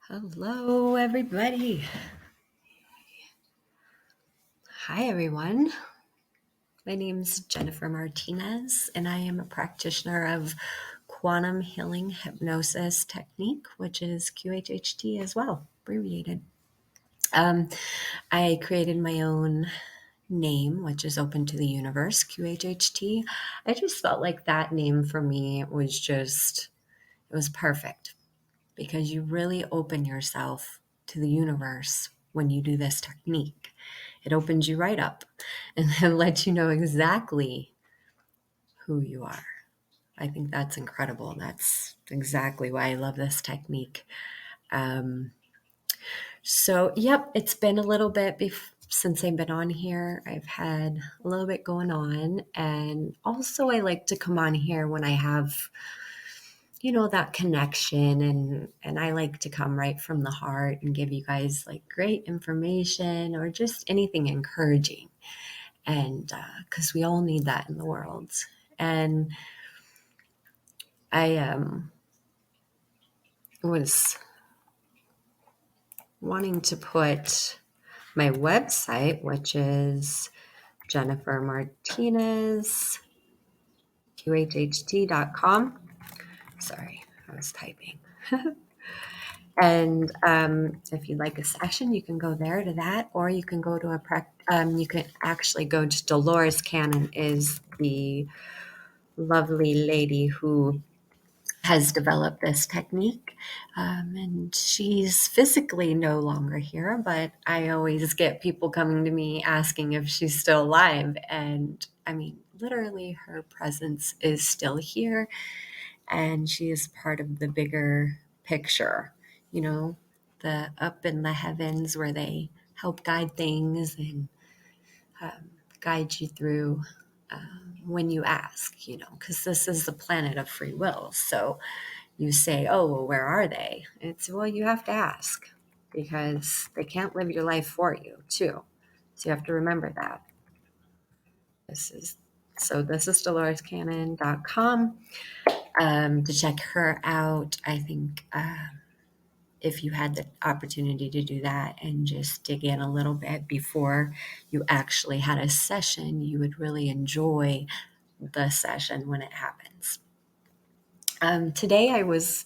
Hello, everybody. Hi, everyone. My name's Jennifer Martinez, and I am a practitioner of quantum healing hypnosis technique, which is QHHT as well, abbreviated. I created my own name, which is open to the universe, QHHT. I just felt like that name for me it was perfect because you really open yourself to the universe when you do this technique. It opens you right up and then lets you know exactly who you are. I think that's incredible. That's exactly why I love this technique. Um, it's been a little bit since I've been on here. I've had a little bit going on. And also, I like to come on here when I have that connection, and I like to come right from the heart and give you guys like great information or just anything encouraging, and because we all need that in the world. And I was wanting to put my website, which is Jennifer Martinez QHHT.com. Sorry, I was typing. And if you'd like a session, you can go there to that, or you can go to you can actually go to Dolores Cannon, is the lovely lady who has developed this technique. And she's physically no longer here, but I always get people coming to me asking if she's still alive. And I mean, literally, her presence is still here, and she is part of the bigger picture, the up in the heavens where they help guide things and guide you through when you ask, because this is the planet of free will. So you say, oh, well, where are they? It's, well, you have to ask because they can't live your life for you, too. So you have to remember that. This is DoloresCannon.com. To check her out. I think if you had the opportunity to do that and just dig in a little bit before you actually had a session, you would really enjoy the session when it happens. Today I was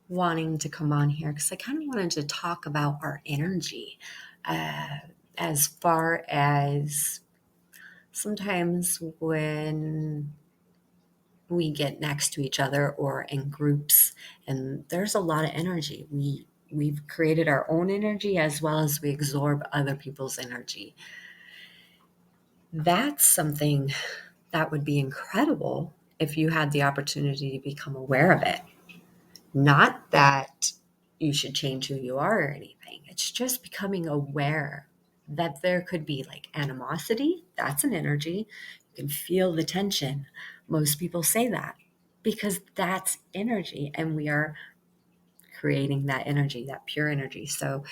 wanting to come on here because I kind of wanted to talk about our energy, as far as sometimes when we get next to each other or in groups, and there's a lot of energy. We've created our own energy as well as we absorb other people's energy. That's something that would be incredible if you had the opportunity to become aware of it. Not that you should change who you are or anything. It's just becoming aware that there could be like animosity. That's an energy. You can feel the tension. Most people say that because that's energy, and we are creating that energy, that pure energy. So,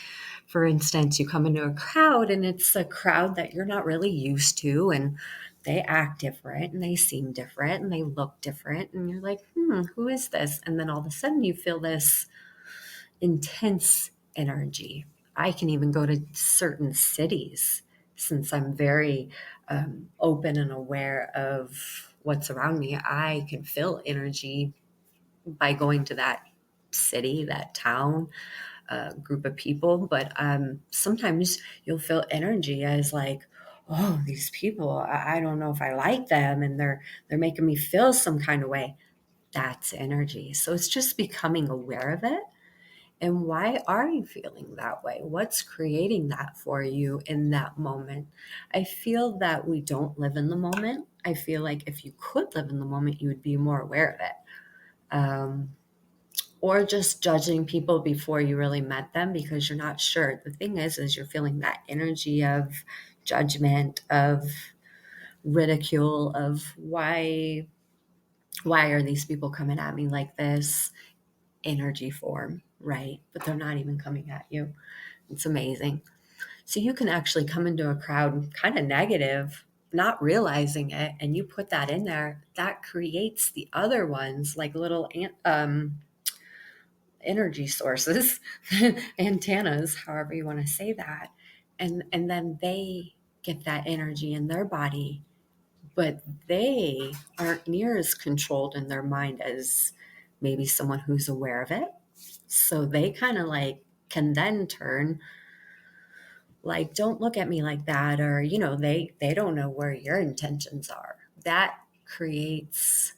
for instance, you come into a crowd and it's a crowd that you're not really used to, and they act different and they seem different and they look different. And you're like, who is this? And then all of a sudden you feel this intense energy. I can even go to certain cities since I'm very open and aware of what's around me. I can feel energy by going to that city, that town, group of people. But sometimes you'll feel energy as like, oh, these people, I don't know if I like them, and they're making me feel some kind of way. That's energy. So it's just becoming aware of it. And why are you feeling that way? What's creating that for you in that moment? I feel that we don't live in the moment. I feel like if you could live in the moment, you would be more aware of it. Or just judging people before you really met them because you're not sure. The thing is you're feeling that energy of judgment, of ridicule, of why are these people coming at me like this? Energy form, right? But they're not even coming at you. It's amazing. So you can actually come into a crowd kind of negative, not realizing it, and you put that in there. That creates the other ones like little energy sources, antennas, however you want to say that. And then they get that energy in their body, but they aren't near as controlled in their mind as maybe someone who's aware of it. So they kind of like can then turn like, don't look at me like that, or they don't know where your intentions are. That creates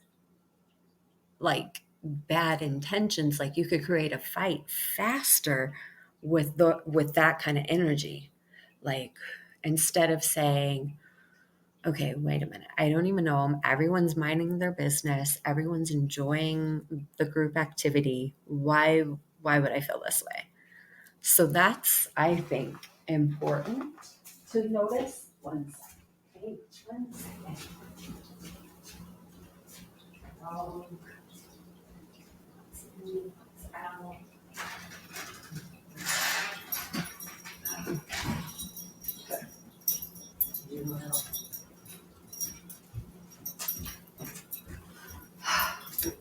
like bad intentions. Like you could create a fight faster with that kind of energy. Like instead of saying, okay, wait a minute, I don't even know them, everyone's minding their business, everyone's enjoying the group activity, why would I feel this way? So that's, I think, important to notice. One second. Okay, 1 second.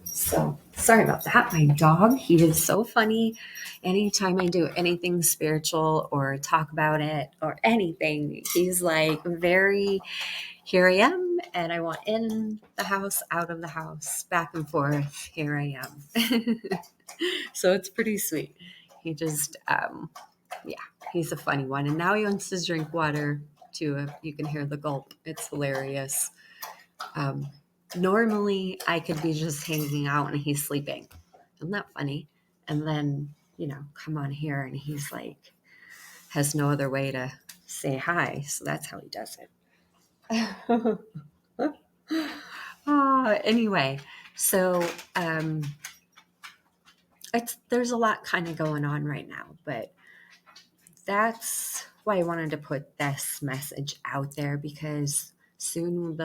So sorry about that. My dog, he is so funny. Anytime I do anything spiritual or talk about it or anything, he's like very, here I am, and I want in the house, out of the house, back and forth. Here I am. So it's pretty sweet. He just, yeah, he's a funny one. And now he wants to drink water too. You can hear the gulp. It's hilarious. Um, Normally, I could be just hanging out and he's sleeping. Isn't that funny? And then, come on here and he's like, has no other way to say hi. So that's how he does it. Anyway, so there's a lot kind of going on right now, but that's why I wanted to put this message out there, because soon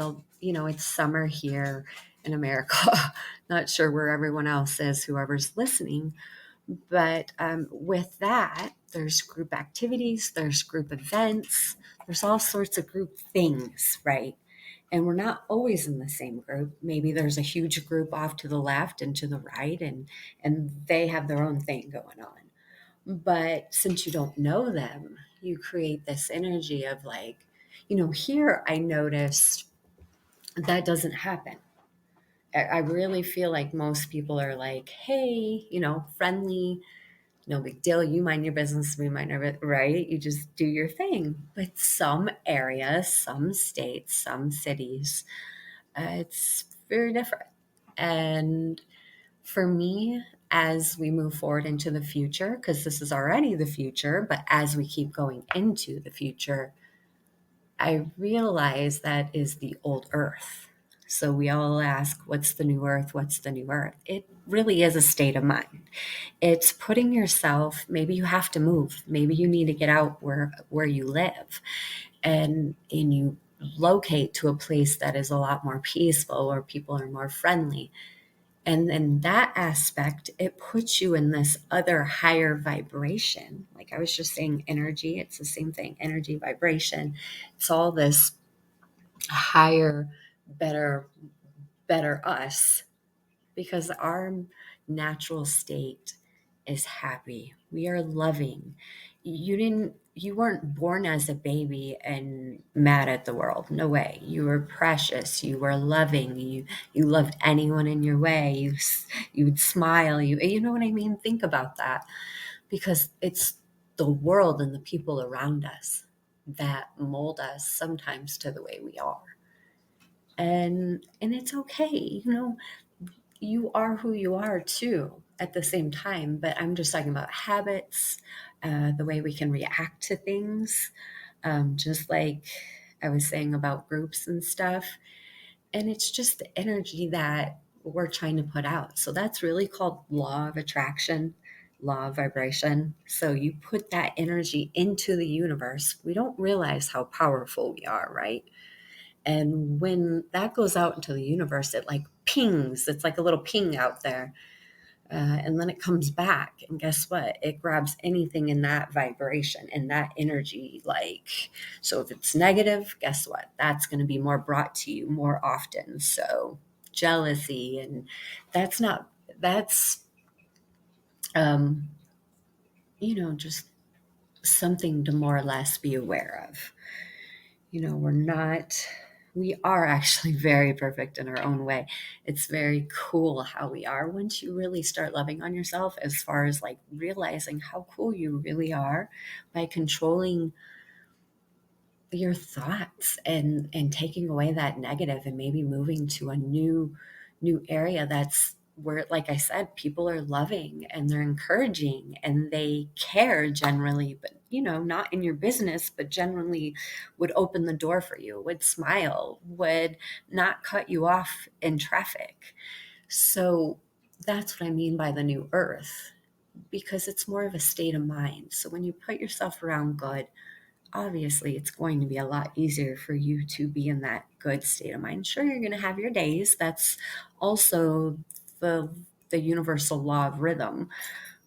it's summer here in America. Not sure where everyone else is, whoever's listening. But with that, there's group activities, there's group events, there's all sorts of group things, right? And we're not always in the same group. Maybe there's a huge group off to the left and to the right, and they have their own thing going on. But since you don't know them, you create this energy of like, here I noticed that doesn't happen. I really feel like most people are like, hey, friendly, no big deal. You mind your business, we mind our business, right? You just do your thing. But some areas, some states, some cities, it's very different. And for me, as we move forward into the future, because this is already the future, but as we keep going into the future, I realize that is the old earth. So we all ask, what's the new earth? What's the new earth? It really is a state of mind. It's putting yourself, maybe you have to move. Maybe you need to get out where you live and you locate to a place that is a lot more peaceful, or people are more friendly. And in that aspect, it puts you in this other higher vibration. Like I was just saying, energy, it's the same thing, energy, vibration. It's all this higher, better us, because our natural state is happy. We are loving. You weren't born as a baby and mad at the world. No way. You were precious. You were loving. You loved anyone in your way. You would smile. You know what I mean? Think about that, because it's the world and the people around us that mold us sometimes to the way we are. And it's okay. You are who you are too at the same time, but I'm just talking about habits, the way we can react to things, just like I was saying about groups and stuff. And it's just the energy that we're trying to put out. So that's really called law of attraction, law of vibration. So you put that energy into the universe. We don't realize how powerful we are, right? And when that goes out into the universe, it like pings. It's like a little ping out there. And then it comes back. And guess what? It grabs anything in that vibration and that energy. So if it's negative, guess what? That's going to be more brought to you more often. So jealousy, and that's Um, just something to more or less be aware of. We are actually very perfect in our own way. It's very cool how we are once you really start loving on yourself, as far as like realizing how cool you really are by controlling your thoughts and taking away that negative and maybe moving to a new area that's where, like I said, people are loving and they're encouraging and they care generally, but not in your business, but generally would open the door for you, would smile, would not cut you off in traffic. So that's what I mean by the new earth, because it's more of a state of mind. So when you put yourself around good, obviously it's going to be a lot easier for you to be in that good state of mind. Sure, you're going to have your days. That's also the universal law of rhythm.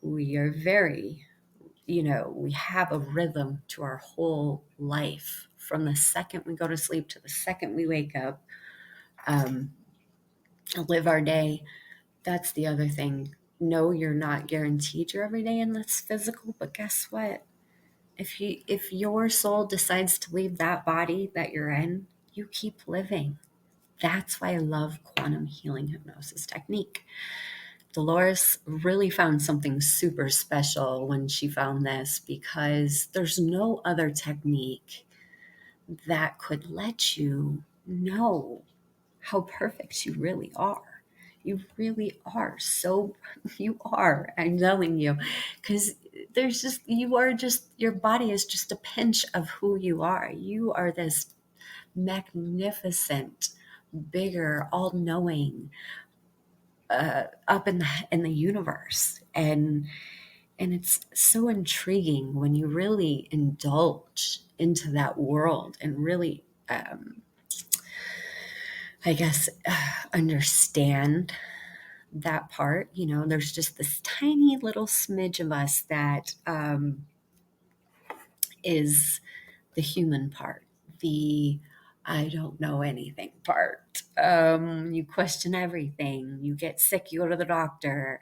We are very, we have a rhythm to our whole life from the second we go to sleep to the second we wake up, um, live our day. That's the other thing. No, you're not guaranteed your everyday in this physical, but guess what? If your soul decides to leave that body that you're in, you keep living. That's why I love quantum healing hypnosis technique. Dolores really found something super special when she found this, because there's no other technique that could let you know how perfect you really are. You really are. So you are, I'm telling you, because your body is just a pinch of who you are. You are this magnificent, bigger, all knowing, up in the universe. And it's so intriguing when you really indulge into that world and really, I guess, understand that part. There's just this tiny little smidge of us that is the human part, the I don't know anything part. You question everything. You get sick, you go to the doctor.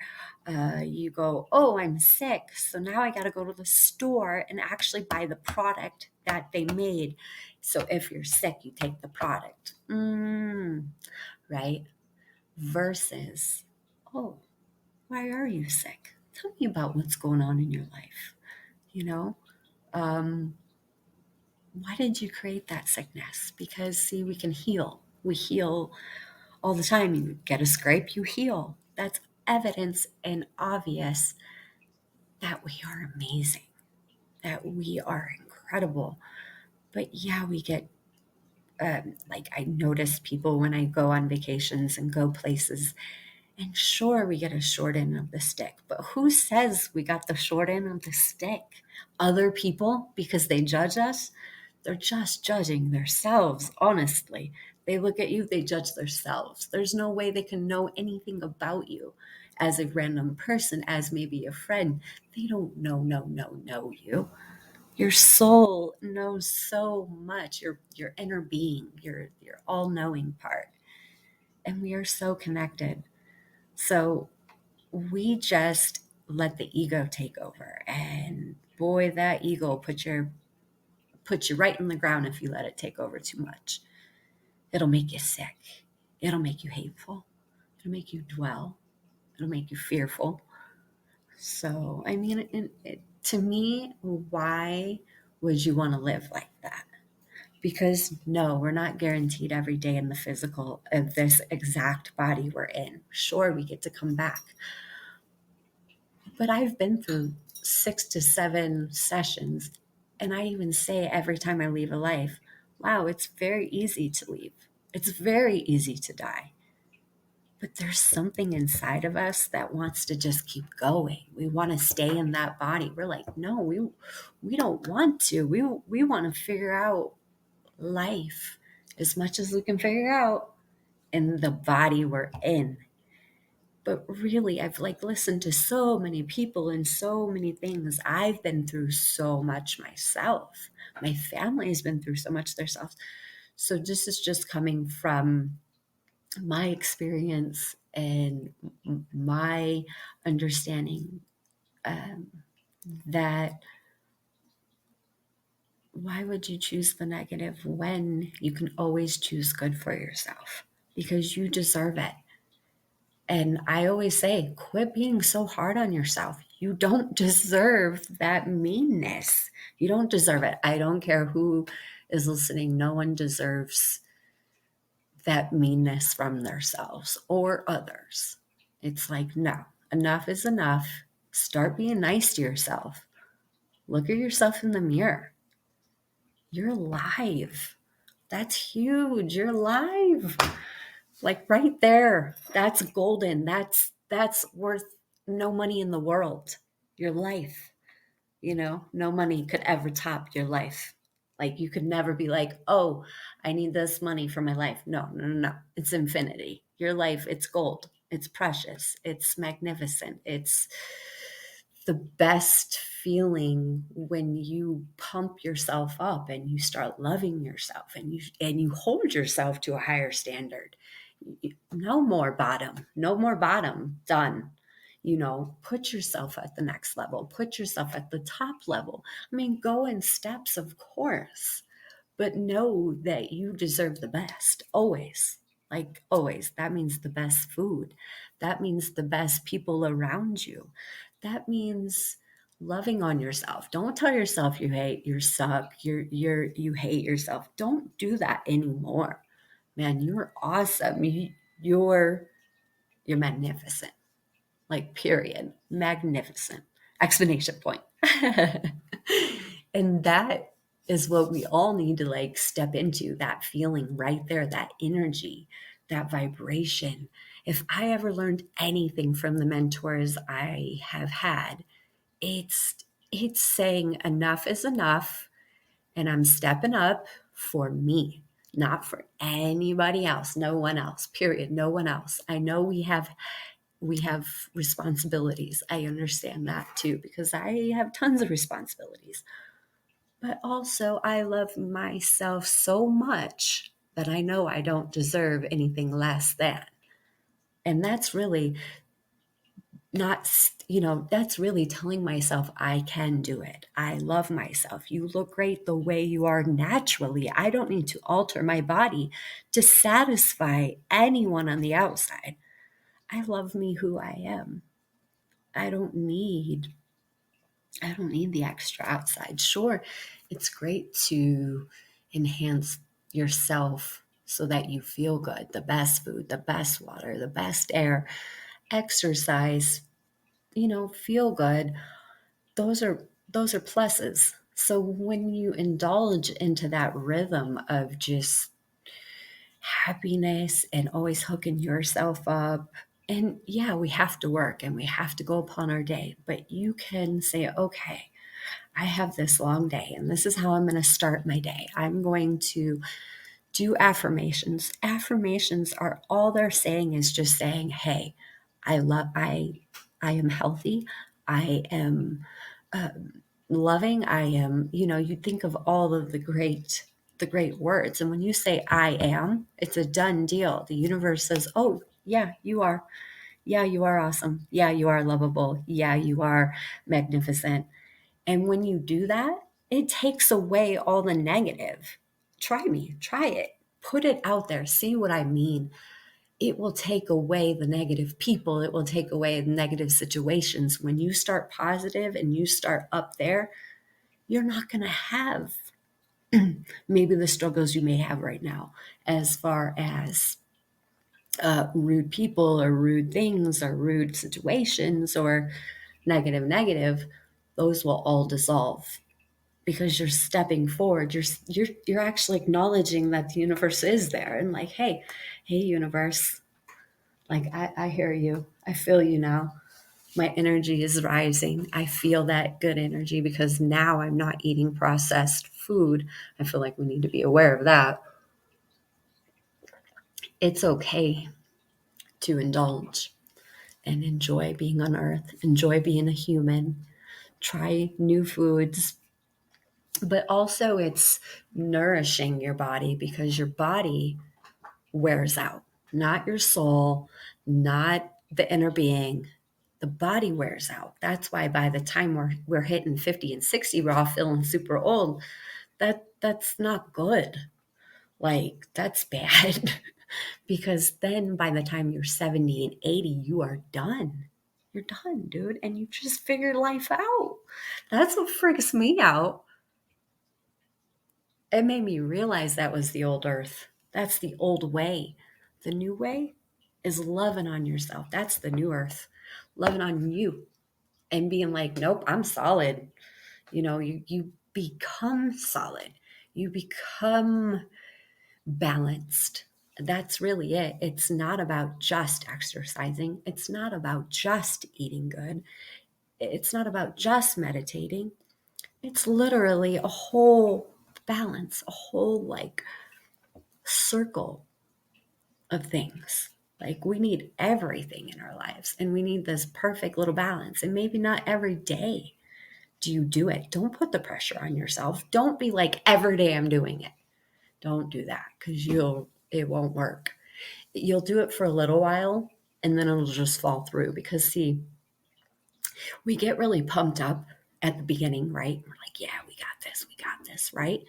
You go, oh, I'm sick. So now I got to go to the store and actually buy the product that they made. So if you're sick, you take the product. Right? Versus, oh, why are you sick? Tell me about what's going on in your life. You know, um, why did you create that sickness? Because, see, we can heal. We heal all the time. You get a scrape, you heal. That's evidence and obvious that we are amazing, that we are incredible. But yeah, we get, like, I notice people when I go on vacations and go places. And sure, we get a short end of the stick, but who says we got the short end of the stick? Other people, because they judge us? They're just judging themselves, honestly. They look at you, they judge themselves. There's no way they can know anything about you as a random person, as maybe a friend. They don't know you. Your soul knows so much, your inner being, your all-knowing part. And we are so connected. So we just let the ego take over. And boy, that ego will put you right in the ground if you let it take over too much. It'll make you sick. It'll make you hateful. It'll make you dwell. It'll make you fearful. So, I mean, to me, why would you want to live like that? Because no, we're not guaranteed every day in the physical of this exact body we're in. Sure, we get to come back. But I've been through 6 to 7 sessions, and I even say every time I leave a life, wow, it's very easy to leave. It's very easy to die. But there's something inside of us that wants to just keep going. We want to stay in that body. We're like, no, we don't want to. We want to figure out life as much as we can figure out in the body we're in. But really, I've like listened to so many people and so many things. I've been through so much myself. My family has been through so much themselves. So this is just coming from my experience and my understanding that why would you choose the negative when you can always choose good for yourself? Because you deserve it. And I always say, quit being so hard on yourself. You don't deserve that meanness. You don't deserve it. I don't care who is listening. No one deserves that meanness from themselves or others. It's like, no, enough is enough. Start being nice to yourself. Look at yourself in the mirror. You're alive. That's huge. You're alive. Like right there. That's golden. That's worth no money in the world. Your life. No money could ever top your life. Like you could never be like, oh, I need this money for my life. No, no, no, no. It's infinity. Your life, it's gold. It's precious. It's magnificent. It's the best feeling when you pump yourself up and you start loving yourself and you hold yourself to a higher standard. No more bottom. No more bottom. Done. Put yourself at the next level, put yourself at the top level. I mean, go in steps, of course, but know that you deserve the best always. Like always. That means the best food. That means the best people around you. That means loving on yourself. Don't tell yourself you suck, you hate yourself. Don't do that anymore. Man, you're awesome. You're magnificent. Like, period. Magnificent. Exclamation point. And that is what we all need to like step into, that feeling right there, that energy, that vibration. If I ever learned anything from the mentors I have had, it's it's saying enough is enough and I'm stepping up for me, not for anybody else, no one else, period, no one else. I know we have responsibilities. I understand that too, because I have tons of responsibilities. But also, I love myself so much that I know I don't deserve anything less than. And that's really not, that's really telling myself I can do it. I love myself. You look great the way you are naturally. I don't need to alter my body to satisfy anyone on the outside. I love me who I am. I don't need the extra outside. Sure, it's great to enhance yourself so that you feel good. The best food, the best water, the best air, exercise, feel good. Those are pluses. So when you indulge into that rhythm of just happiness and always hooking yourself up, and yeah, we have to work and we have to go upon our day, but you can say, okay, I have this long day and this is how I'm going to start my day. I'm going to do affirmations. Affirmations are all they're saying is just saying, hey, I am healthy. I am loving. I am, you think of all of the great words. And when you say I am, it's a done deal. The universe says, oh, yeah, you are. Yeah, you are awesome. Yeah, you are lovable. Yeah, you are magnificent. And when you do that, it takes away all the negative. Try it. Put it out there. See what I mean. It will take away the negative people. It will take away the negative situations. When you start positive and you start up there, you're not going to have maybe the struggles you may have right now as far as rude people or rude things or rude situations or negative. Those will all dissolve because you're stepping forward. You're actually acknowledging that the universe is there and like, hey universe, like I hear you. I feel you now. My energy is rising. I feel that good energy because now I'm not eating processed food. I feel like we need to be aware of that. It's okay to indulge and enjoy being on earth, enjoy being a human, try new foods, but also it's nourishing your body because your body wears out, not your soul, not the inner being. The the body wears out. That's why by the time we're hitting 50 and 60, we're all feeling super old. That's not good. Like, that's bad. Because then by the time you're 70 and 80, you are done. You're done, dude. And you just figured life out. That's what freaks me out. It made me realize that was the old earth. That's the old way. The new way is loving on yourself. That's the new earth. Loving on you and being like, nope, I'm solid. You become solid. You become balanced. That's really it. It's not about just exercising. It's not about just eating good. It's not about just meditating. It's literally a whole balance, a whole like circle of things. Like, we need everything in our lives and we need this perfect little balance. And maybe not every day do you do it. Don't put the pressure on yourself. Don't be like, every day I'm doing it. Don't do that, because it won't work. You'll do it for a little while and then it'll just fall through, because see, we get really pumped up at the beginning, right? We're like, yeah, we got this, right?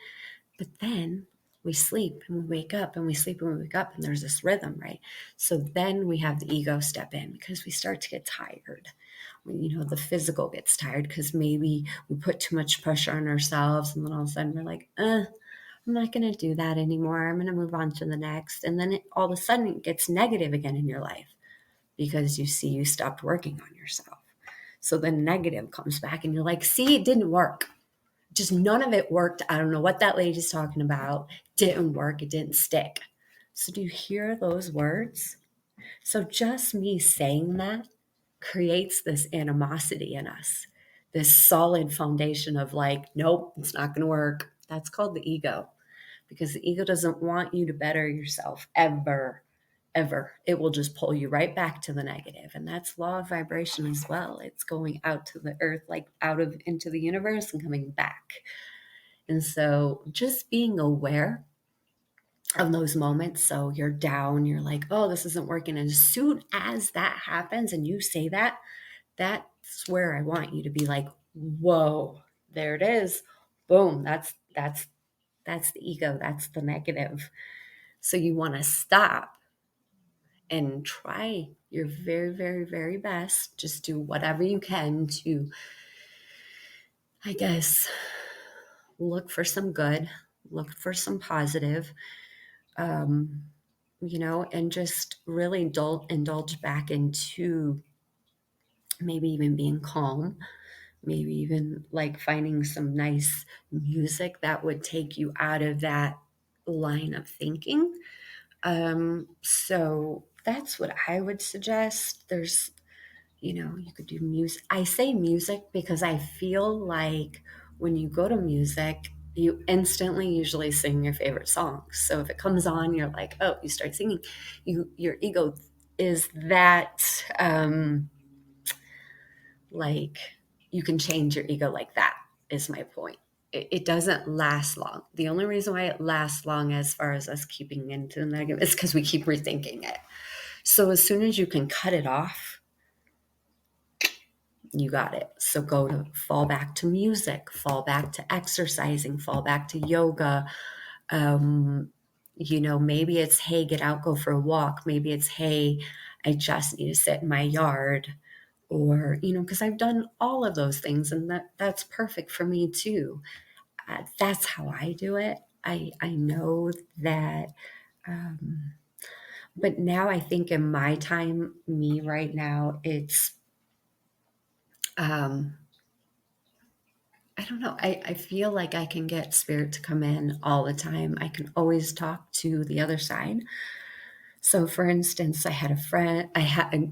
But then we sleep and we wake up and we sleep and we wake up, and there's this rhythm, right? So then we have the ego step in, because we start to get tired. The physical gets tired because maybe we put too much pressure on ourselves, and then all of a sudden we're like, I'm not going to do that anymore. I'm going to move on to the next. And then all of a sudden it gets negative again in your life, because you stopped working on yourself. So the negative comes back and you're like, see, it didn't work. Just none of it worked. I don't know what that lady's talking about. Didn't work. It didn't stick. So do you hear those words? So just me saying that creates this animosity in us, this solid foundation of like, nope, it's not going to work. That's called the ego, because the ego doesn't want you to better yourself ever, ever. It will just pull you right back to the negative. And that's law of vibration as well. It's going out to the earth, like into the universe and coming back. And so just being aware of those moments. So you're down, you're like, oh, this isn't working. And as soon as that happens and you say that, that's where I want you to be like, whoa, there it is. Boom. That's the ego. That's the negative. So you want to stop and try your very, very, very best. Just do whatever you can to, I guess, look for some good, look for some positive, and just really indulge back into maybe even being calm, maybe even like finding some nice music that would take you out of that line of thinking. So that's what I would suggest. You could do music. I say music because I feel like when you go to music, you instantly usually sing your favorite songs. So if it comes on, you're like, oh, you start singing. Your ego is that, like, you can change your ego like that, is my point. It doesn't last long. The only reason why it lasts long as far as us keeping into the negative is because we keep rethinking it. So as soon as you can cut it off, you got it. So fall back to music, fall back to exercising, fall back to yoga. Maybe it's, hey, get out, go for a walk. Maybe it's, hey, I just need to sit in my yard. Or, because I've done all of those things, and that's perfect for me too. That's how I do it. I know that, but now I think in my time, me right now, it's, I don't know. I feel like I can get spirit to come in all the time. I can always talk to the other side. So for instance, I had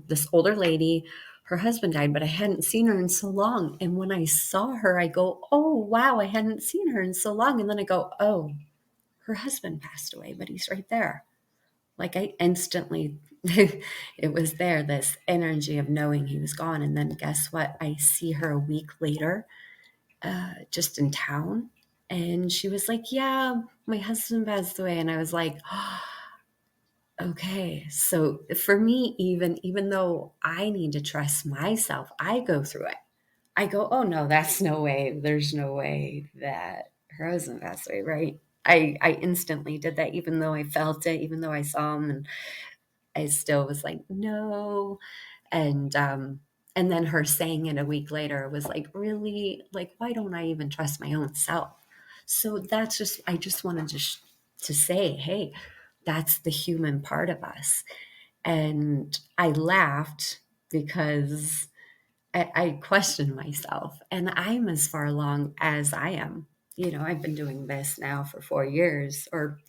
this older lady, her husband died, but I hadn't seen her in so long. And when I saw her, I go, oh, wow, I hadn't seen her in so long. And then I go, oh, her husband passed away, but he's right there. Like, I instantly, it was there, this energy of knowing he was gone. And then guess what? I see her a week later, just in town. And she was like, yeah, my husband passed away. And I was like, oh, okay, so for me, even though I need to trust myself, I go through it. I go, oh no, that's no way. There's no way that her husband passed away, right? I instantly did that, even though I felt it, even though I saw him, and I still was like, no. And then her saying it a week later was like, really, like, why don't I even trust my own self? So that's just, I just wanted to say, hey, that's the human part of us. And I laughed because I questioned myself, and I'm as far along as I am. I've been doing this now for 4 years or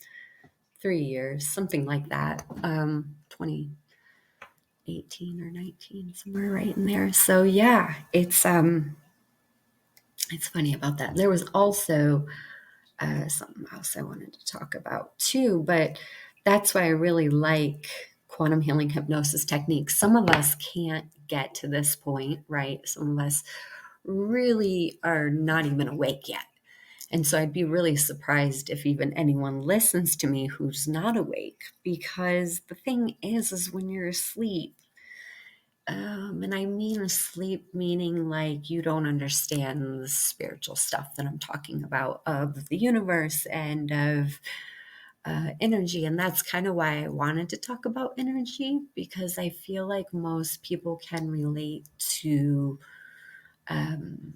3 years, something like that. 2018 or 19, somewhere right in there. So yeah, it's funny about that. There was also something else I wanted to talk about too, but that's why I really like quantum healing hypnosis techniques. Some of us can't get to this point, right? Some of us really are not even awake yet. And so I'd be really surprised if even anyone listens to me who's not awake, because the thing is when you're asleep, and I mean asleep, meaning like you don't understand the spiritual stuff that I'm talking about of the universe and of energy. And that's kind of why I wanted to talk about energy, because I feel like most people can relate to um,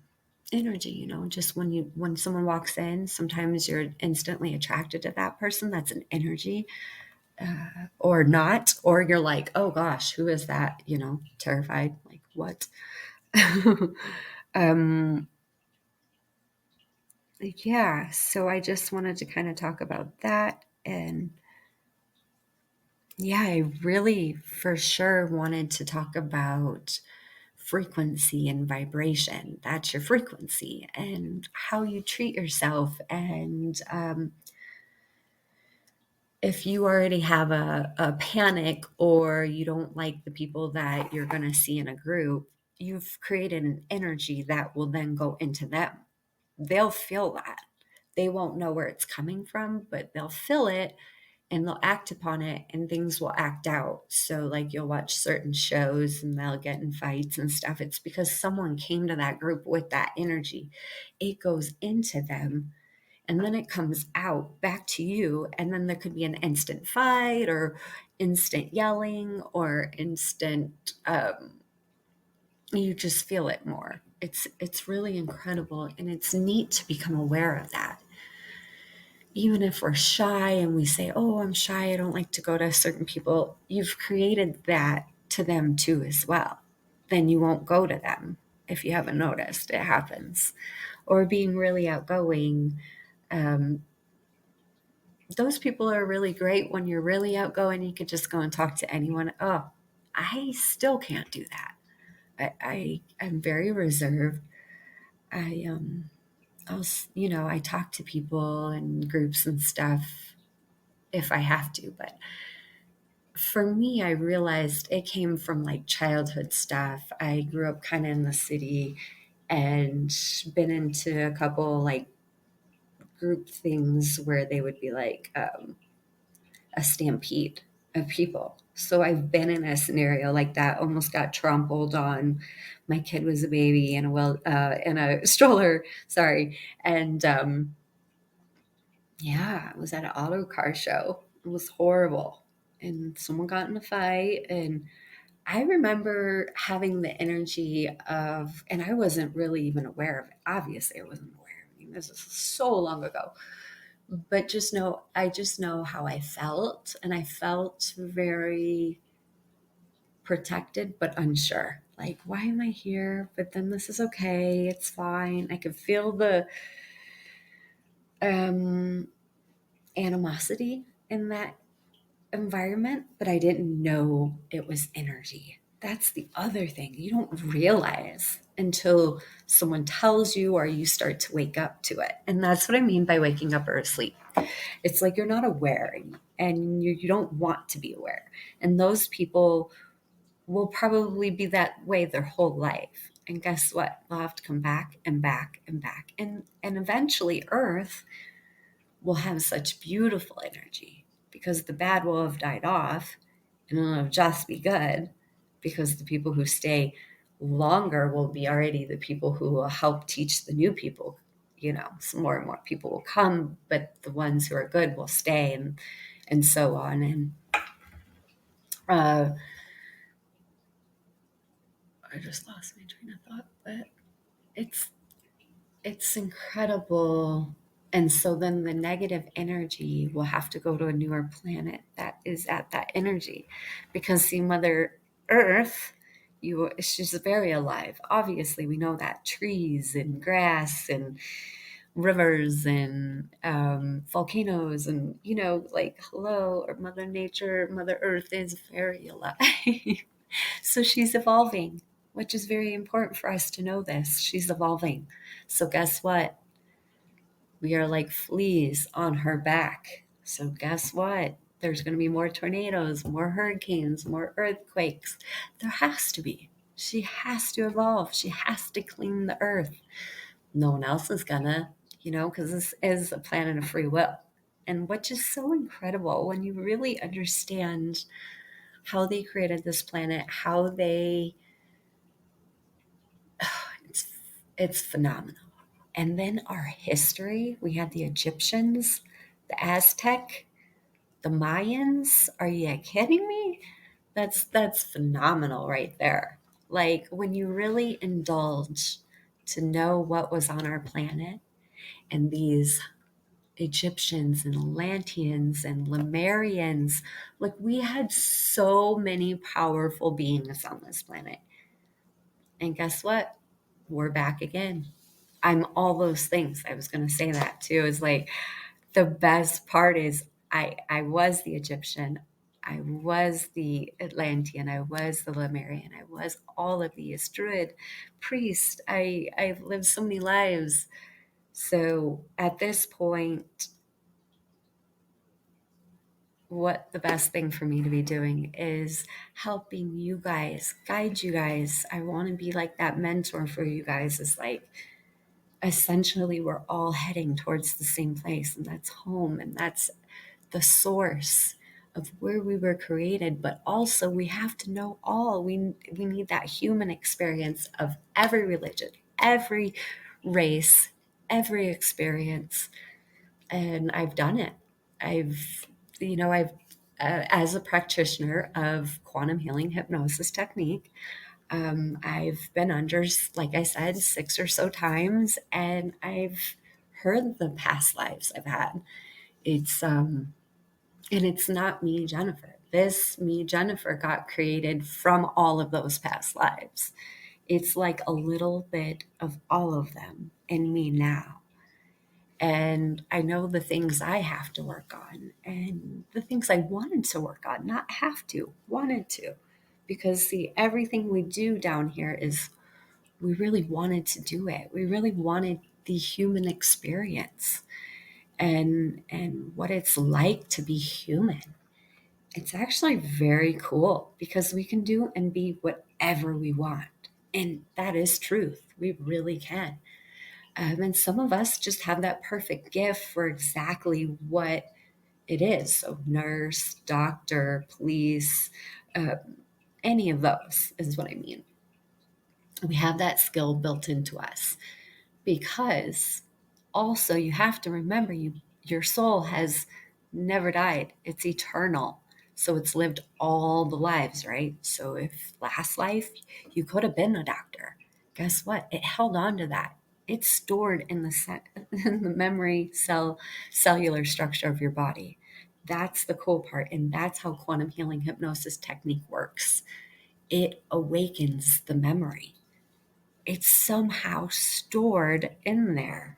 energy. Just when someone walks in, sometimes you're instantly attracted to that person. That's an energy. Or not, or you're like, oh gosh, who is that? Terrified, like what? um yeah, so I just wanted to kind of talk about that. And yeah, I really for sure wanted to talk about frequency and vibration. That's your frequency, and how you treat yourself. And if you already have a panic, or you don't like the people that you're going to see in a group, you've created an energy that will then go into them. They'll feel that. They won't know where it's coming from, but they'll feel it, and they'll act upon it, and things will act out. So like you'll watch certain shows and they'll get in fights and stuff. It's because someone came to that group with that energy. It goes into them, and then it comes out back to you. And then there could be an instant fight, or instant yelling, or instant you just feel it more. It's really incredible, and it's neat to become aware of that. Even if we're shy and we say, oh, I'm shy, I don't like to go to certain people, you've created that to them too as well. Then you won't go to them. If you haven't noticed, it happens. Or being really outgoing, um, those people are really great. When you're really outgoing, you could just go and talk to anyone. Oh, I still can't do that. I'm very reserved. I talk to people and groups and stuff if I have to, but for me, I realized it came from like childhood stuff. I grew up kind of in the city, and been into a couple like group things where they would be like, a stampede of people. So I've been in a scenario like that, almost got trampled on. My kid was a baby in a stroller, sorry. And yeah, it was at an auto car show. It was horrible. And someone got in a fight, and I remember having the energy of, and I wasn't really even aware of it. Obviously, I wasn't aware. I mean, this is so long ago. But I just know how I felt, and I felt very protected but unsure. Like, why am I here? But then this is okay. It's fine. I could feel the um, animosity in that environment, but I didn't know it was energy. That's the other thing. You don't realize until someone tells you, or you start to wake up to it. And that's what I mean by waking up or asleep. It's like you're not aware, and you don't want to be aware. And those people will probably be that way their whole life. And guess what? They'll have to come back and back and back. And eventually Earth will have such beautiful energy, because the bad will have died off and it'll just be good, because the people who stay longer will be already the people who will help teach the new people. Some more and more people will come, but the ones who are good will stay, and so on. And I just lost my train of thought, but it's it's incredible. And so then the negative energy will have to go to a newer planet that is at that energy, because see, Mother Earth, she's very alive. Obviously, we know that trees and grass and rivers and volcanoes, and like, hello, or Mother Nature, Mother Earth is very alive. So she's evolving, which is very important for us to know this. She's evolving. So guess what? We are like fleas on her back. So guess what? There's going to be more tornadoes, more hurricanes, more earthquakes. There has to be. She has to evolve. She has to clean the earth. No one else is gonna, because this is a planet of free will. And which is so incredible when you really understand how they created this planet, how they, it's phenomenal. And then our history, we had the Egyptians, the Aztec, the Mayans. Are you kidding me? That's phenomenal right there. Like, when you really indulge to know what was on our planet, and these Egyptians and Atlanteans and Lemurians, like, we had so many powerful beings on this planet. And guess what? We're back again. I'm all those things. I was going to say that too. Is like, the best part is I was the Egyptian, I was the Atlantean, I was the Lemurian, I was all of these Druid, priest. I've lived so many lives. So at this point, what the best thing for me to be doing is helping you guys, guide you guys. I want to be like that mentor for you guys. Is like, essentially, we're all heading towards the same place, and that's home, and that's the source of where we were created. But also, we have to know all. We need that human experience of every religion, every race, every experience. And I've done it. I've, I've, as a practitioner of quantum healing hypnosis technique, I've been under, like I said, 6 or so times, and I've heard the past lives I've had. It's and it's not me, Jennifer. This me, Jennifer, got created from all of those past lives. It's like a little bit of all of them in me now. And I know the things I have to work on, and the things I wanted to work on, not have to, wanted to. Because see, everything we do down here is, we really wanted to do it. We really wanted the human experience, and what it's like to be human. It's actually very cool, because we can do and be whatever we want. And that is truth. We really can. And some of us just have that perfect gift for exactly what it is. So, nurse, doctor, police, uh, any of those is what I mean. We have that skill built into us, because also, you have to remember, your soul has never died. It's eternal. So it's lived all the lives, right? So if last life you could have been a doctor, guess what? It held on to that. It's stored in the in the memory cellular structure of your body. That's the cool part, and that's how quantum healing hypnosis technique works. It awakens the memory. It's somehow stored in there.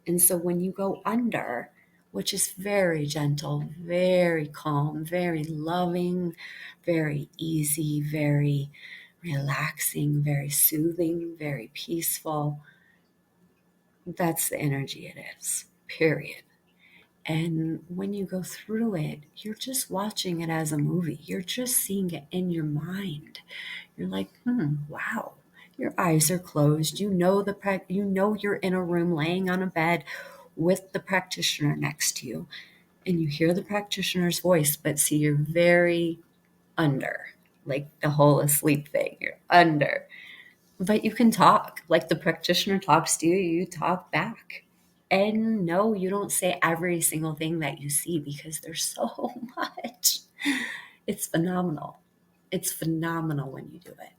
And so when you go under, which is very gentle, very calm, very loving, very easy, very relaxing, very soothing, very peaceful, that's the energy it is, period. And when you go through it, you're just watching it as a movie. You're just seeing it in your mind. You're like, wow. Your eyes are closed. You know you're in a room laying on a bed with the practitioner next to you. and you hear the practitioner's voice, but see, you're very under, like the whole asleep thing. You're under, but you can talk. Like the practitioner talks to you, you talk back. And no, you don't say every single thing that you see because there's so much. It's phenomenal. It's phenomenal when you do it.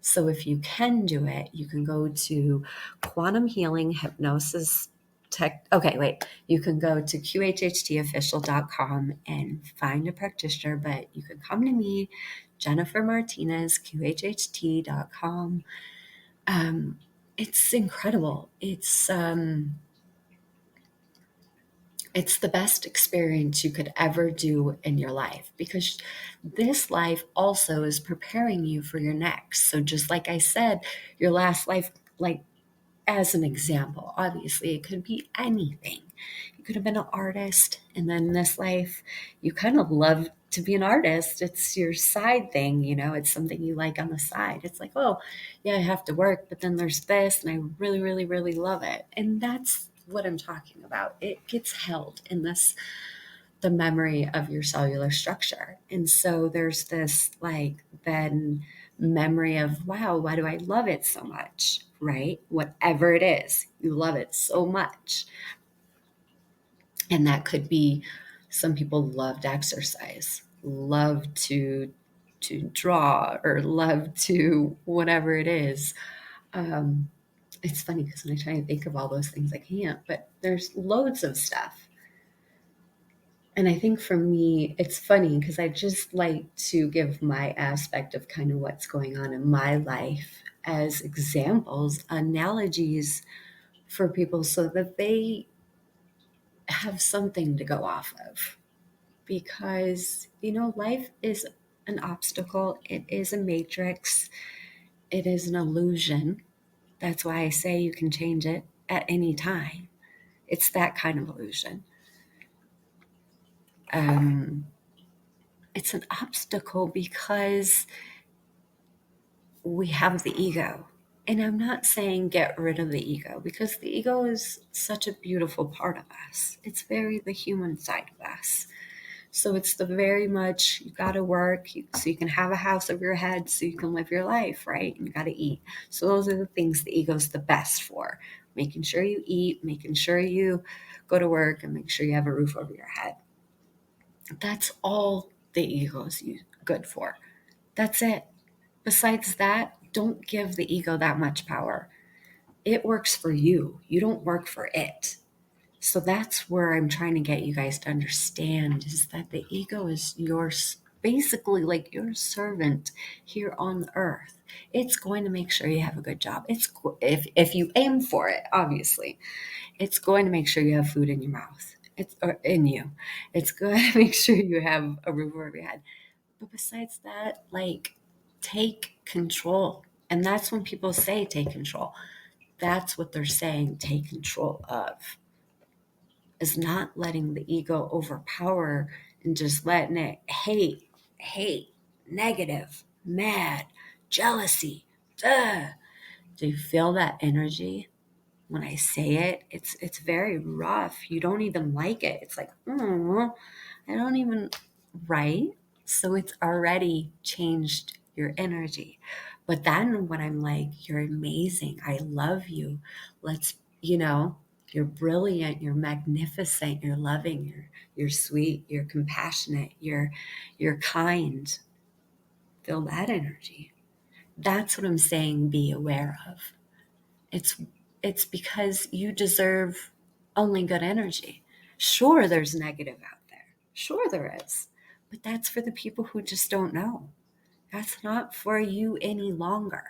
So if you can do it, you can go to Quantum Healing Hypnosis Tech. Okay, wait. You can go to QHHTofficial.com and find a practitioner, but you can come to me, Jennifer Martinez, QHHT.com. It's incredible. It's the best experience you could ever do in your life, because this life also is preparing you for your next. So just like I said, your last life, like as an example, obviously it could be anything. You could have been an artist, and then this life, you kind of love to be an artist. It's your side thing, it's something you like on the side. It's like, oh, yeah, I have to work, but then there's this, and I really, really, really love it. And that's what I'm talking about. It gets held in the memory of your cellular structure. And so there's this like then memory of, wow, why do I love it so much? Right? Whatever it is, you love it so much. And that could be, some people loved exercise, love to draw, or love to whatever it is. It's funny because when I try to think of all those things, I can't, but there's loads of stuff. And I think for me, it's funny because I just like to give my aspect of kind of what's going on in my life as examples, analogies for people so that they have something to go off of. Because, life is an obstacle, it is a matrix, it is an illusion. That's why I say you can change it at any time. It's that kind of illusion. It's an obstacle because we have the ego. And I'm not saying get rid of the ego, because the ego is such a beautiful part of us. It's very the human side of us. So it's the very much, you got to work so you can have a house over your head so you can live your life, right? And you got to eat. So those are the things the ego's the best for. Making sure you eat, making sure you go to work, and make sure you have a roof over your head. That's all the ego's good for. That's it. Besides that, don't give the ego that much power. It works for you. You don't work for it. So that's where I'm trying to get you guys to understand, is that the ego is basically like your servant here on the earth. It's going to make sure you have a good job. If you aim for it, obviously, it's going to make sure you have food in your mouth. Or in you. It's going to make sure you have a roof over your head. But besides that, like, take control. And that's when people say take control. That's what they're saying, take control of. Is not letting the ego overpower and just letting it hate, negative, mad, jealousy. Duh. Do you feel that energy? When I say it, it's very rough. You don't even like it. It's like, I don't even, right? So it's already changed your energy. But then when I'm like, you're amazing, I love you, let's, you're brilliant, you're magnificent, you're loving, you're sweet, you're compassionate, you're kind. Feel that energy. That's what I'm saying, be aware of. It's because you deserve only good energy. Sure, there's negative out there. Sure, there is. But that's for the people who just don't know. That's not for you any longer.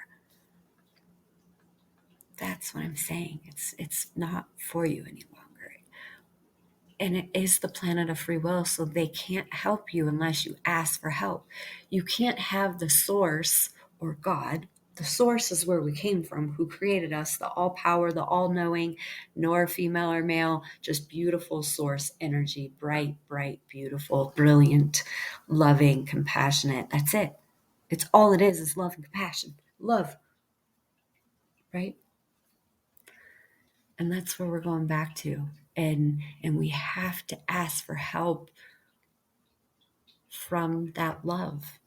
That's what I'm saying. It's not for you any longer. And it is the planet of free will, so they can't help you unless you ask for help. You can't have the source or God. The source is where we came from, who created us, the all power, the all knowing, nor female or male, just beautiful source energy, bright, beautiful, brilliant, loving, compassionate. That's it. It's all it is love and compassion. Love, right? And that's where we're going back to. And we have to ask for help from that love.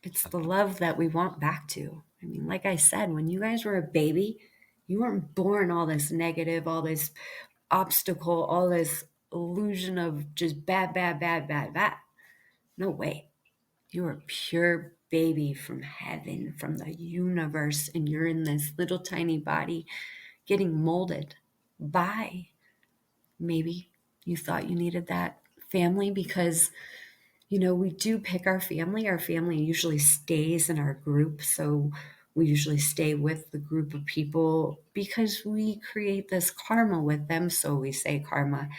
It's the love that we want back to. I mean, like I said, when you guys were a baby, you weren't born all this negative, all this obstacle, all this illusion of just bad, bad, bad, bad, bad. No way. You're a pure baby from heaven, from the universe, and you're in this little tiny body getting molded by, maybe you thought you needed that family because, we do pick our family. Our family usually stays in our group. So we usually stay with the group of people because we create this karma with them. So we say karma.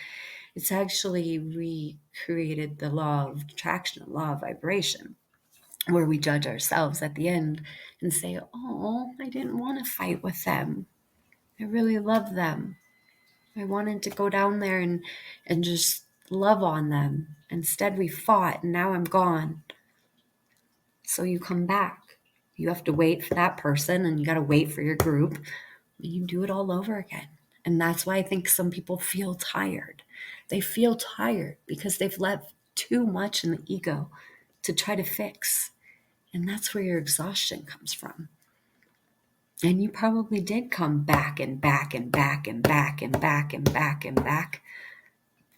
It's actually, we created the law of attraction, law of vibration, where we judge ourselves at the end and say, oh, I didn't want to fight with them. I really love them. I wanted to go down there and just love on them. Instead, we fought and now I'm gone. So you come back. You have to wait for that person and you got to wait for your group. And you do it all over again. And that's why I think some people feel tired. They feel tired because they've left too much in the ego to try to fix. And that's where your exhaustion comes from. And you probably did come back and back and back and back and back and back and back.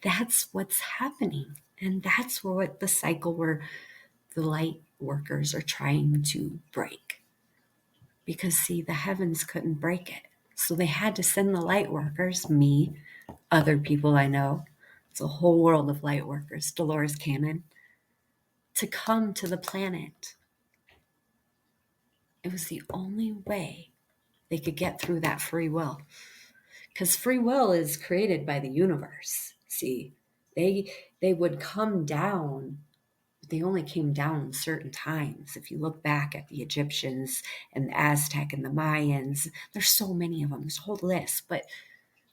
That's what's happening. And that's what the cycle where the light workers are trying to break. Because, see, the heavens couldn't break it. So they had to send the light workers, me, other people I know. It's a whole world of light workers, Dolores Cannon, to come to the planet. It was the only way they could get through that free will. Because free will is created by the universe. See, they would come down. They only came down certain times. If you look back at the Egyptians and the Aztec and the Mayans, there's so many of them. There's a whole list. But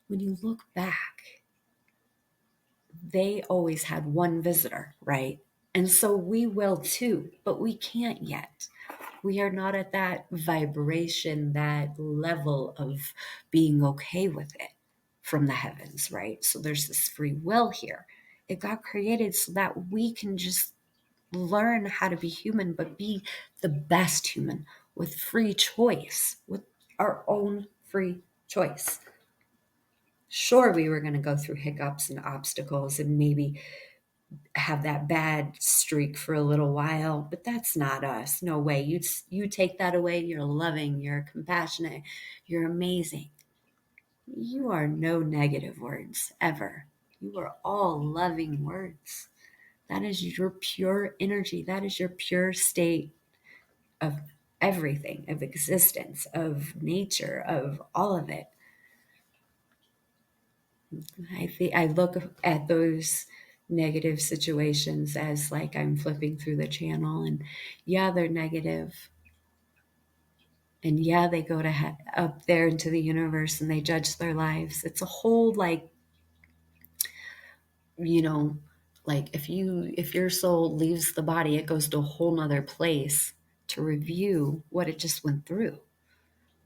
when you look back, they always had one visitor, right? And so we will too, but we can't yet. We are not at that vibration, that level of being okay with it from the heavens, right? So there's this free will here. It got created so that we can just learn how to be human, but be the best human with free choice, with our own free choice. Sure, we were going to go through hiccups and obstacles and maybe have that bad streak for a little while, but that's not us. No way. You take that away. You're loving, you're compassionate, you're amazing. You are no negative words ever. You are all loving words. That is your pure energy. That is your pure state of everything, of existence, of nature, of all of it. I look at those negative situations as like I'm flipping through the channel and yeah, they're negative. And yeah, they go to up there into the universe and they judge their lives. It's a whole like if your soul leaves the body, it goes to a whole nother place to review what it just went through.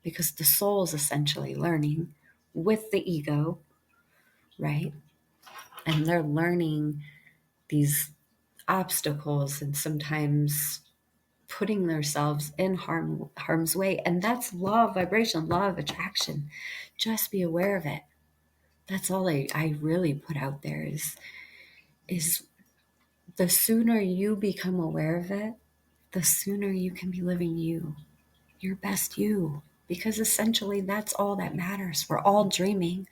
Because the soul is essentially learning with the ego, right? And they're learning these obstacles and sometimes putting themselves in harm's way. And that's law of vibration, law of attraction. Just be aware of it. That's all I really put out there is the sooner you become aware of it, the sooner you can be living your best you. Because essentially that's all that matters. We're all dreaming.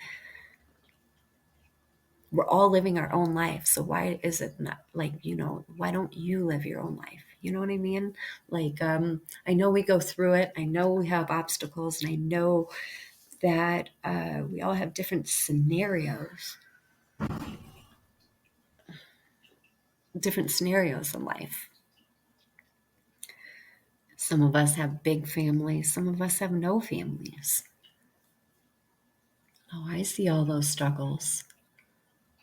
We're all living our own life. So why is it not why don't you live your own life? You know what I mean? I know we go through it. I know we have obstacles and I know that we all have different scenarios in life. Some of us have big families. Some of us have no families. Oh, I see all those struggles.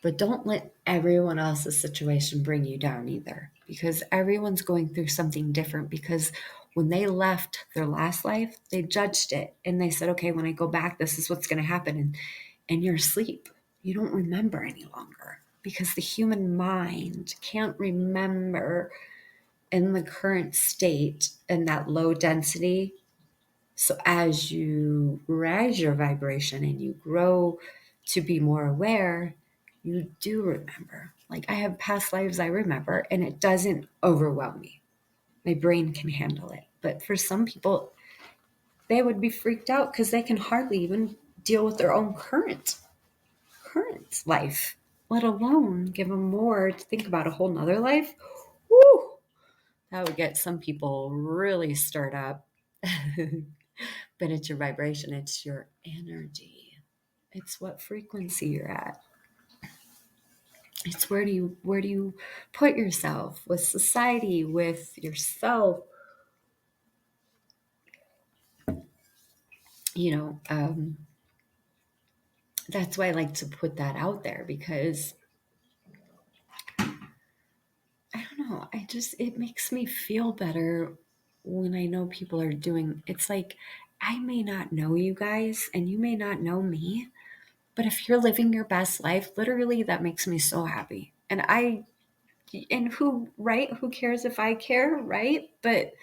But don't let everyone else's situation bring you down either, because everyone's going through something different. Because when they left their last life, they judged it and they said, okay, when I go back, this is what's going to happen. And you're asleep. you don't remember any longer, because the human mind can't remember in the current state and that low density. So as you raise your vibration and you grow to be more aware, you do remember. Like, I have past lives I remember, and it doesn't overwhelm me. My brain can handle it. But for some people, they would be freaked out because they can hardly even deal with their own current life, let alone give them more to think about a whole nother life. Woo! That would get some people really stirred up. But it's your vibration, it's your energy. It's what frequency you're at. It's where do you put yourself with society, with yourself. You know, that's why I like to put that out there, because I don't know, it makes me feel better when I know people are doing. It's like, I may not know you guys and you may not know me, but if you're living your best life, literally, that makes me so happy. And who cares if I care, right? But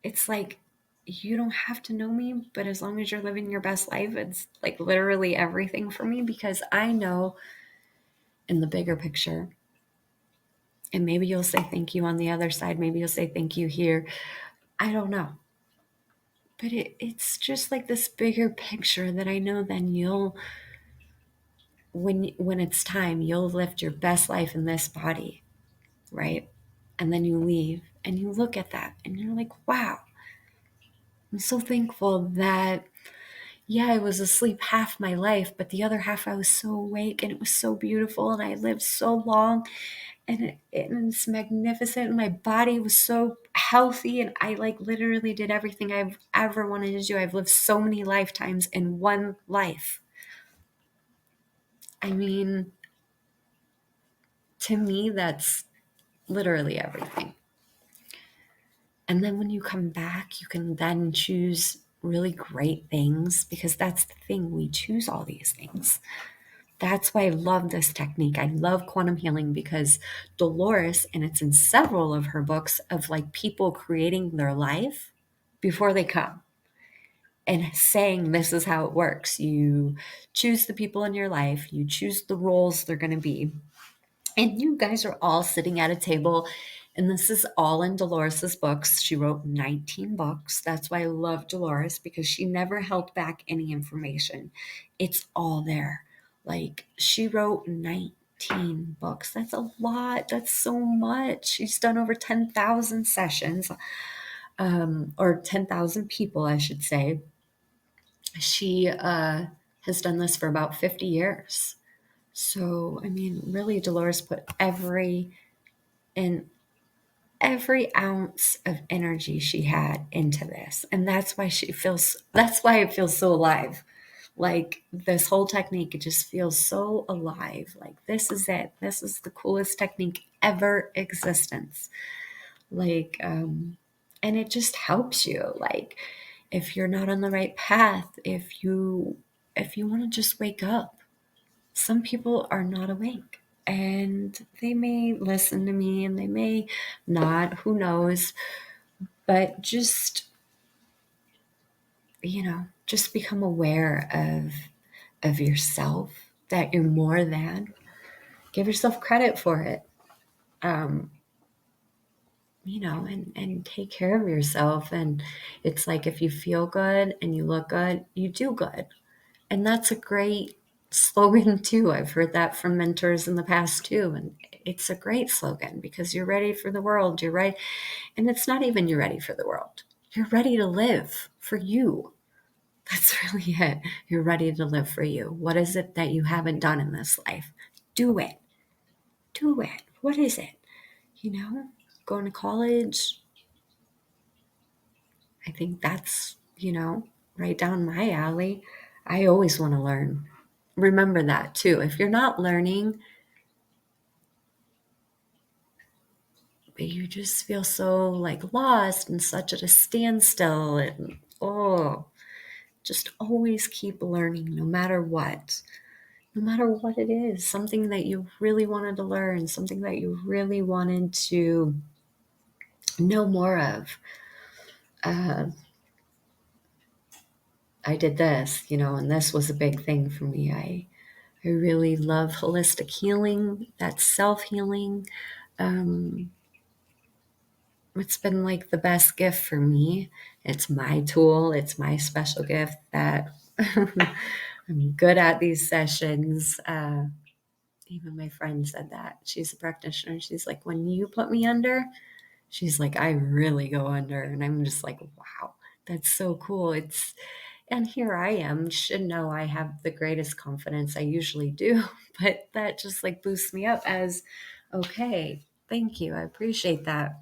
it's like, you don't have to know me, but as long as you're living your best life, it's like literally everything for me, because I know in the bigger picture. And maybe you'll say thank you on the other side. Maybe you'll say thank you here. I don't know. But it's just like this bigger picture that I know then when it's time, you'll live your best life in this body, right? And then you leave and you look at that and you're like, wow, I'm so thankful that, yeah, I was asleep half my life, but the other half I was so awake, and it was so beautiful, and I lived so long, and it's magnificent. My body was so healthy, and I like literally did everything I've ever wanted to do. I've lived so many lifetimes in one life. I mean, to me, that's literally everything. And then when you come back, you can then choose really great things, because that's the thing. We choose all these things. That's why I love this technique. I love quantum healing, because Dolores, and it's in several of her books, of like people creating their life before they come and saying, this is how it works. You choose the people in your life, you choose the roles they're going to be. And you guys are all sitting at a table, and this is all in Dolores's books. She wrote 19 books. That's why I love Dolores, because she never held back any information. It's all there. Like, she wrote 19 books. That's a lot. That's so much. She's done over 10,000 sessions, or 10,000 people, I should say. She has done this for about 50 years. So, I mean, really, Dolores put every ounce of energy she had into this. And that's why it feels so alive. Like, this whole technique, it just feels so alive. Like, this is it. This is the coolest technique ever existence. Like, and it just helps you. Like, if you're not on the right path, if you want to just wake up. Some people are not awake, and they may listen to me and they may not, who knows, but just, just become aware of yourself, that you're more than. Give yourself credit for it. um and take care of yourself. And it's like, if you feel good and you look good, you do good. And that's a great slogan too. I've heard that from mentors in the past too. And it's a great slogan, because you're ready for the world. You're right. And it's not even you're ready for the world. You're ready to live for you. That's really it. You're ready to live for you. What is it that you haven't done in this life? Do it. Do it. What is it? Going to college. I think that's, right down my alley. I always want to learn. Remember that too. If you're not learning, you just feel so like lost and such at a standstill. And just always keep learning, no matter what. no matter what it is, something that you really wanted to learn, something that you really wanted to know more of. I did this, and this was a big thing for me. I really love holistic healing, that's self-healing. Um, it's been like the best gift for me. It's my tool, it's my special gift that I'm good at these sessions. Even my friend said that. She's a practitioner. She's like, when you put me under, she's like, I really go under. And I'm just like, wow, that's so cool. And here I am, you should know I have the greatest confidence. I usually do, but that just like boosts me up as, okay, thank you. I appreciate that.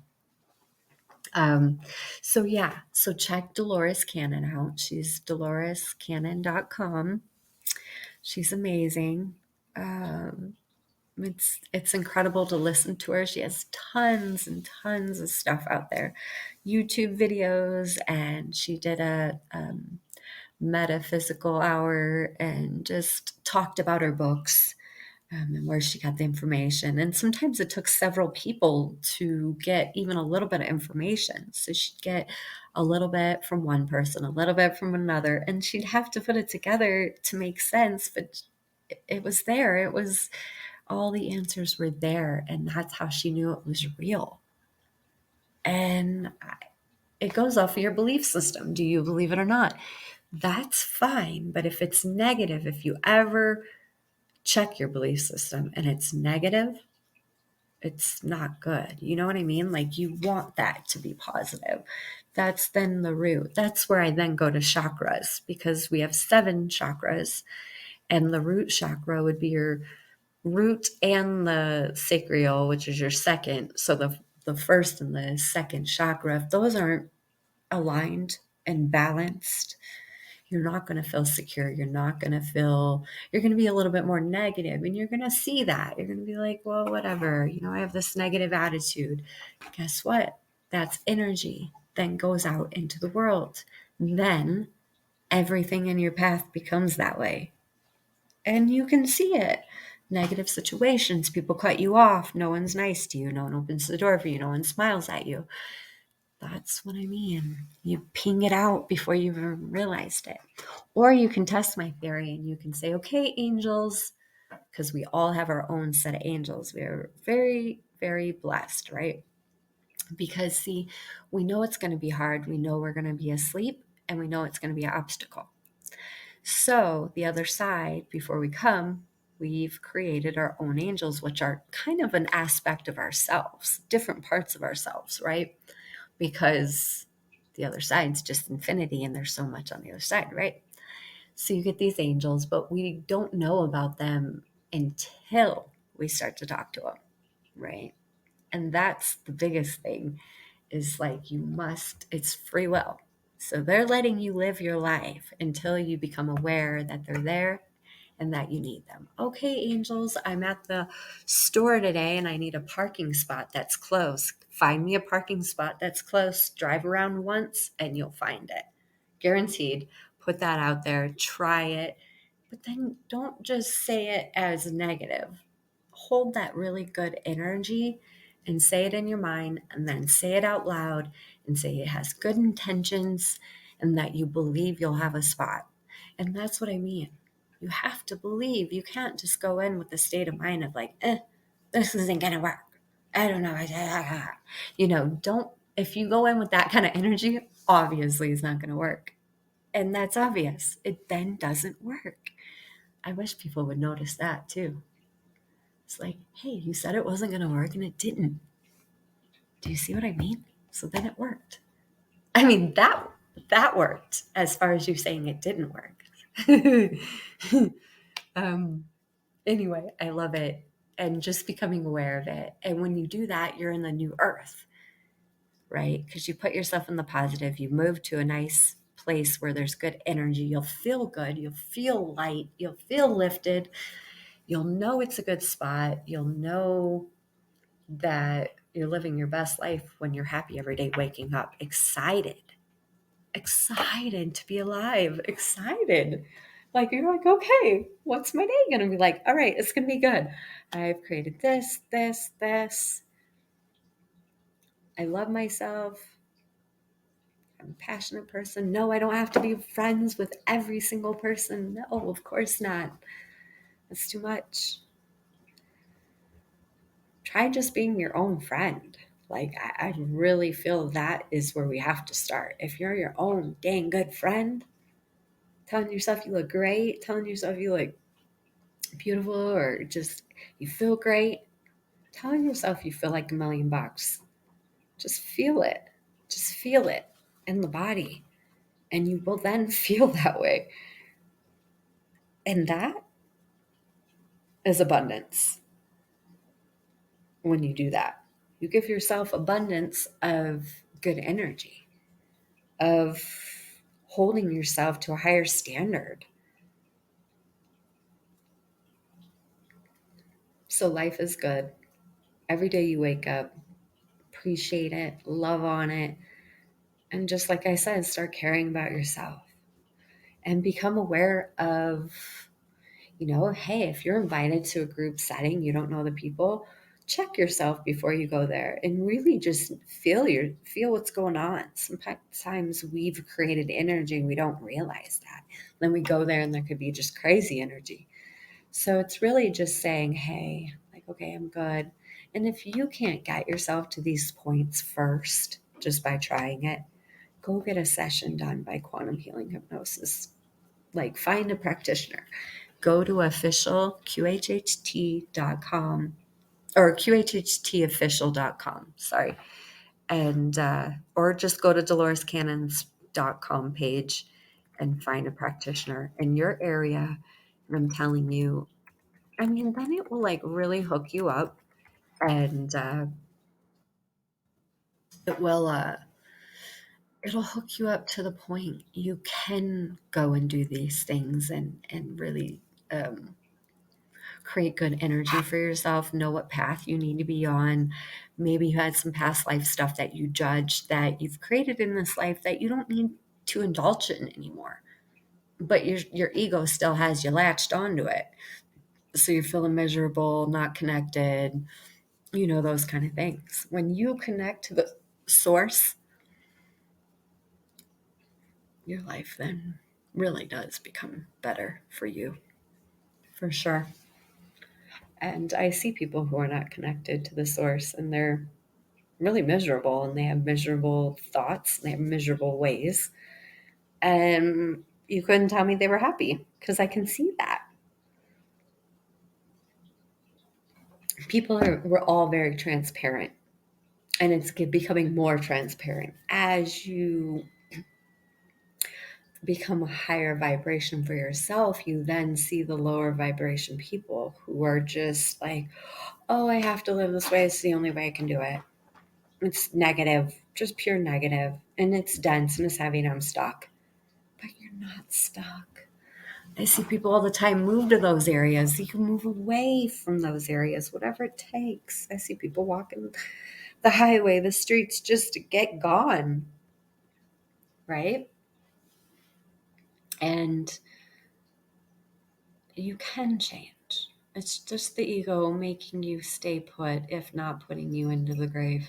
Um, so check Dolores Cannon out. She's DoloresCannon.com. She's amazing. Um, it's incredible to listen to her. She has tons and tons of stuff out there, YouTube videos, and she did a metaphysical hour and just talked about her books, and where she got the information. And sometimes it took several people to get even a little bit of information. So she'd get a little bit from one person, a little bit from another, and she'd have to put it together to make sense. But it was there. It was all the answers were there. And that's how she knew it was real. And it goes off of your belief system. Do you believe it or not? That's fine. But if it's negative, if you ever check your belief system and it's negative, it's not good. You know what I mean? Like, you want that to be positive. That's then the root. That's where I then go to chakras, because we have 7 chakras, and the root chakra would be your root and the sacral, which is your second. So the first and the second chakra, if those aren't aligned and balanced, you're not going to feel secure. You're going to be a little bit more negative, and you're going to see that. You're going to be like, well, whatever, I have this negative attitude. Guess what? That's energy then goes out into the world. Then everything in your path becomes that way. And you can see it. Negative situations, people cut you off. No one's nice to you. No one opens the door for you. No one smiles at you. That's what I mean. You ping it out before you even realized it. Or you can test my theory and you can say, okay, angels, because we all have our own set of angels. We are very, very blessed, right? Because, see, we know it's going to be hard. We know we're going to be asleep, and we know it's going to be an obstacle. So the other side, before we come, we've created our own angels, which are kind of an aspect of ourselves, different parts of ourselves, right? Because the other side's just infinity, and there's so much on the other side, right? So you get these angels, but we don't know about them until we start to talk to them, right? And that's the biggest thing, is like, it's free will. So they're letting you live your life until you become aware that they're there and that you need them. Okay, angels, I'm at the store today and I need a parking spot that's close. Find me a parking spot that's close. Drive around once and you'll find it. Guaranteed. Put that out there. Try it. But then don't just say it as negative. Hold that really good energy and say it in your mind, and then say it out loud and say it has good intentions and that you believe you'll have a spot. And that's what I mean. You have to believe. You can't just go in with the state of mind of like, this isn't going to work. I don't know. Don't, if you go in with that kind of energy, obviously it's not going to work. And that's obvious. It then doesn't work. I wish people would notice that too. It's like, hey, you said it wasn't going to work and it didn't. Do you see what I mean? So then it worked. I mean, that worked as far as you saying it didn't work. Anyway, I love it. And just becoming aware of it. And when you do that, you're in the new earth, right? Because you put yourself in the positive. You move to a nice place where there's good energy. You'll feel good. You'll feel light. You'll feel lifted. You'll know it's a good spot. You'll know that you're living your best life when you're happy every day, waking up excited to be alive, excited. Like, you're like, okay, what's my day going to be like? All right, it's going to be good. I've created this, this, this. I love myself. I'm a passionate person. No, I don't have to be friends with every single person. No, of course not. That's too much. Try just being your own friend. Like, I really feel that is where we have to start. If you're your own dang good friend, telling yourself you look great, telling yourself you look beautiful, or just you feel great, telling yourself you feel like $1,000,000. Just feel it. Just feel it in the body. And you will then feel that way. And that is abundance when you do that. You give yourself abundance of good energy, of holding yourself to a higher standard. So life is good. Every day you wake up, appreciate it, love on it. And just like I said, start caring about yourself and become aware of, hey, if you're invited to a group setting, you don't know the people, check yourself before you go there and really just feel what's going on. Sometimes we've created energy and we don't realize that. Then we go there and there could be just crazy energy. So it's really just saying, hey, like, okay, I'm good. And if you can't get yourself to these points first, just by trying it, go get a session done by quantum healing hypnosis. Like, find a practitioner. Go to official QHHT.com or QHHTofficial.com. Sorry. And, or just go to DoloresCannons.com page and find a practitioner in your area. And I'm telling you, then it will like really hook you up, and it will, it'll hook you up to the point you can go and do these things and really, create good energy for yourself, know what path you need to be on. Maybe you had some past life stuff that you judged that you've created in this life that you don't need to indulge in anymore. But your ego still has you latched onto it. So you're feeling miserable, not connected, those kind of things. When you connect to the source, your life then really does become better for you, for sure. And I see people who are not connected to the source and they're really miserable and they have miserable thoughts, they have miserable ways. And you couldn't tell me they were happy because I can see that. We're all very transparent, and it's becoming more transparent as you become a higher vibration for yourself. You then see the lower vibration people who are just like, oh, I have to live this way, it's the only way I can do it. It's negative, just pure negative, and it's dense and it's heavy and I'm stuck. But you're not stuck. I see people all the time move to those areas. You can move away from those areas, whatever it takes. I see people walking the highway, the streets, just to get gone, right? And you can change. It's just the ego making you stay put, if not putting you into the grave,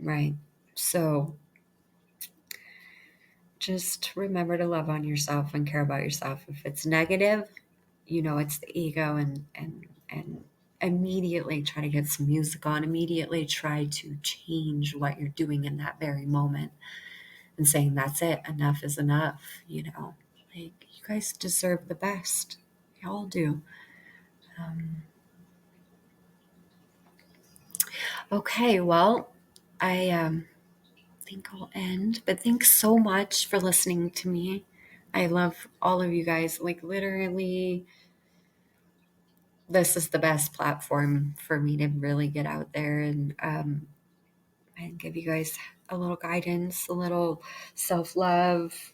right? So just remember to love on yourself and care about yourself. If it's negative, it's the ego, and immediately try to get some music on, immediately try to change what you're doing in that very moment and saying, that's it, enough is enough. Like, you guys deserve the best. You all do. Okay, well, I think I'll end, but thanks so much for listening to me. I love all of you guys. Like, literally, this is the best platform for me to really get out there and give you guys a little guidance, a little self-love,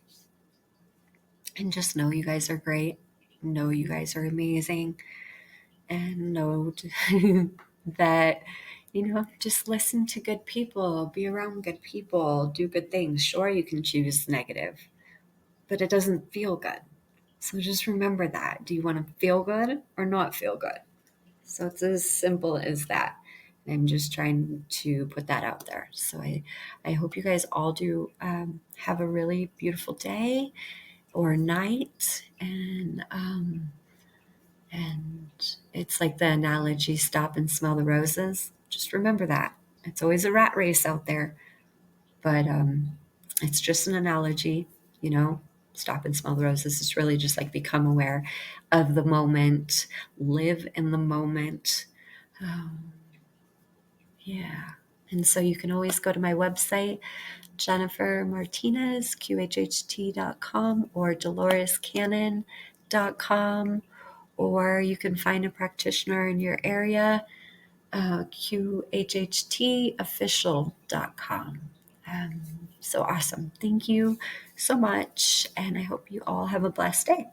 and just know you guys are great. Know you guys are amazing, and know that, just listen to good people, be around good people, do good things. Sure, you can choose negative, but it doesn't feel good. So just remember that. Do you want to feel good or not feel good? So it's as simple as that. I'm just trying to put that out there. So I hope you guys all do have a really beautiful day or night. And it's like the analogy, stop and smell the roses. Just remember that. It's always a rat race out there, but it's just an analogy, you know. Stop and smell the roses. It's really just like become aware of the moment, live in the moment. Um, yeah. And so you can always go to my website, Jennifer Martinez, QHHT.com, or DoloresCannon.com, or you can find a practitioner in your area, QHHTofficial.com. So awesome. Thank you so much. And I hope you all have a blessed day.